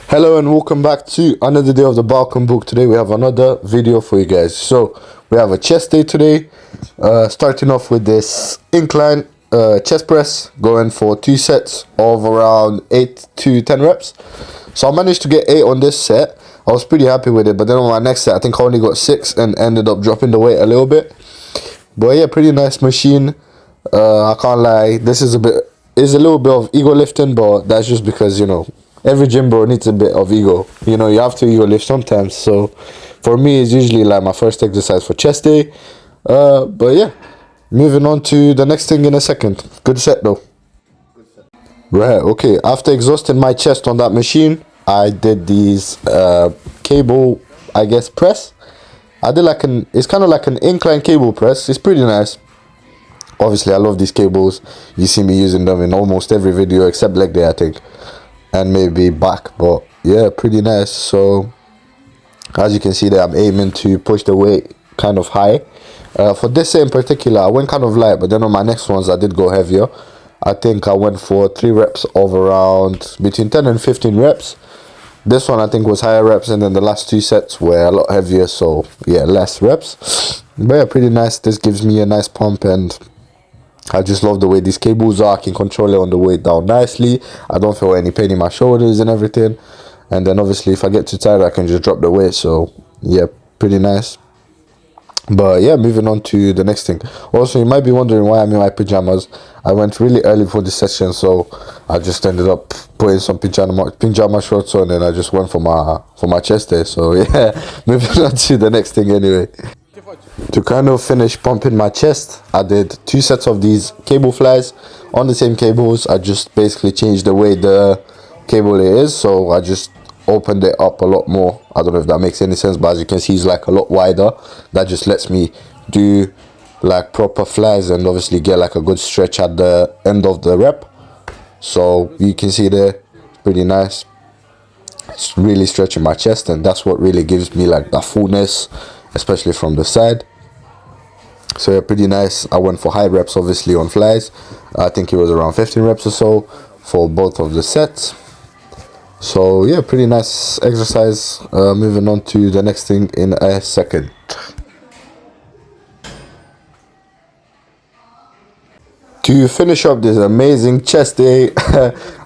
Hello and welcome back to another day of the Balkan book. Today we have another video for you guys. So we have a chest day today, starting off with this incline chest press, going for 2 sets of around 8 to 10 reps. So I managed to get 8 on this set. I was pretty happy with it, but then on my next set I think I only got 6 and ended up dropping the weight a little bit. But yeah, pretty nice machine. I can't lie, this is a little bit of ego lifting, but that's just because, you know, every gym bro needs a bit of ego. You know, you have to ego lift sometimes. So for me, it's usually like my first exercise for chest day. But yeah, moving on to the next thing in a second. Good set though. Right, okay. After exhausting my chest on that machine, I did these cable, I guess, press. I did like it's kind of like an incline cable press. It's pretty nice. Obviously, I love these cables. You see me using them in almost every video except leg day, I think. And maybe back, but yeah, pretty nice. So as you can see there, I'm aiming to push the weight kind of high. For this set in particular, I went kind of light, but then on my next ones I did go heavier. I think I went for 3 reps of around between 10 and 15 reps. This one I think was higher reps, and then the last 2 sets were a lot heavier, so yeah, less reps. But yeah, pretty nice. This gives me a nice pump, and I just love the way these cables are. I can control it on the way down nicely. I don't feel any pain in my shoulders and everything. And then obviously if I get too tired, I can just drop the weight. So yeah, pretty nice. But yeah, moving on to the next thing. Also, you might be wondering why I'm in my pajamas. I went really early for this session, so I just ended up putting some pajama shorts on, and I just went for my chest day. So yeah, moving on to the next thing anyway. To kind of finish pumping my chest, I did 2 sets of these cable flies on the same cables. I just basically changed the way the cable is, so I just opened it up a lot more. I don't know if that makes any sense, but as you can see, it's like a lot wider. That just lets me do like proper flies and obviously get like a good stretch at the end of the rep. So you can see there, pretty nice. It's really stretching my chest, and that's what really gives me like that fullness, especially from the side. So yeah, pretty nice. I went for high reps obviously on flies. I think it was around 15 reps or so for both of the sets. So yeah, pretty nice exercise. Moving on to the next thing in a second. To finish up this amazing chest day,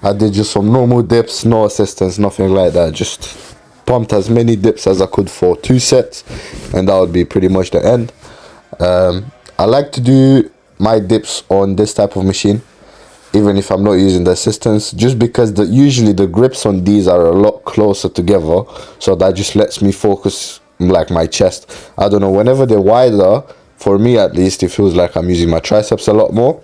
I did just some normal dips, no assistance, nothing like that. Just pumped as many dips as I could for 2 sets, and that would be pretty much the end. I like to do my dips on this type of machine, even if I'm not using the assistance, just because usually the grips on these are a lot closer together, so that just lets me focus like my chest. I don't know, whenever they're wider, for me at least, it feels like I'm using my triceps a lot more.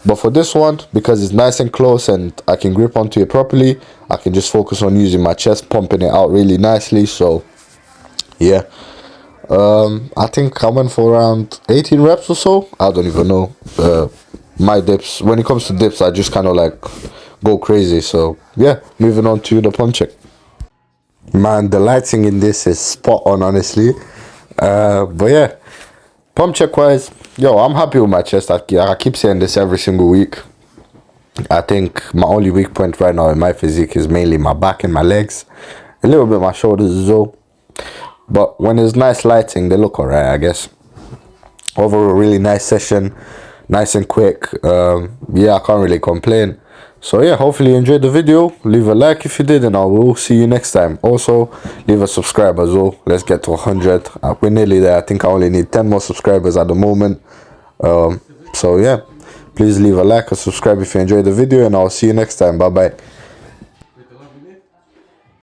But for this one, because it's nice and close and I can grip onto it properly, I can just focus on using my chest, pumping it out really nicely. So yeah, I think I went for around 18 reps or so. I don't even know. My dips, when it comes to dips, I just kind of like go crazy. So yeah, moving on to the pump check. Man, the lighting in this is spot on, honestly. But yeah, pump check wise, yo, I'm happy with my chest. I keep saying this every single week. I think my only weak point right now in my physique is mainly my back and my legs, a little bit my shoulders as well. But when there's nice lighting, they look alright, I guess. Overall, really nice session, nice and quick. Yeah, I can't really complain. So yeah, hopefully you enjoyed the video. Leave a like if you did, and I will see you next time. Also, leave a subscribe as well. Let's get to 100. We're nearly there. I think I only need 10 more subscribers at the moment. So yeah, please leave a like or subscribe if you enjoyed the video, and I'll see you next time. Bye bye.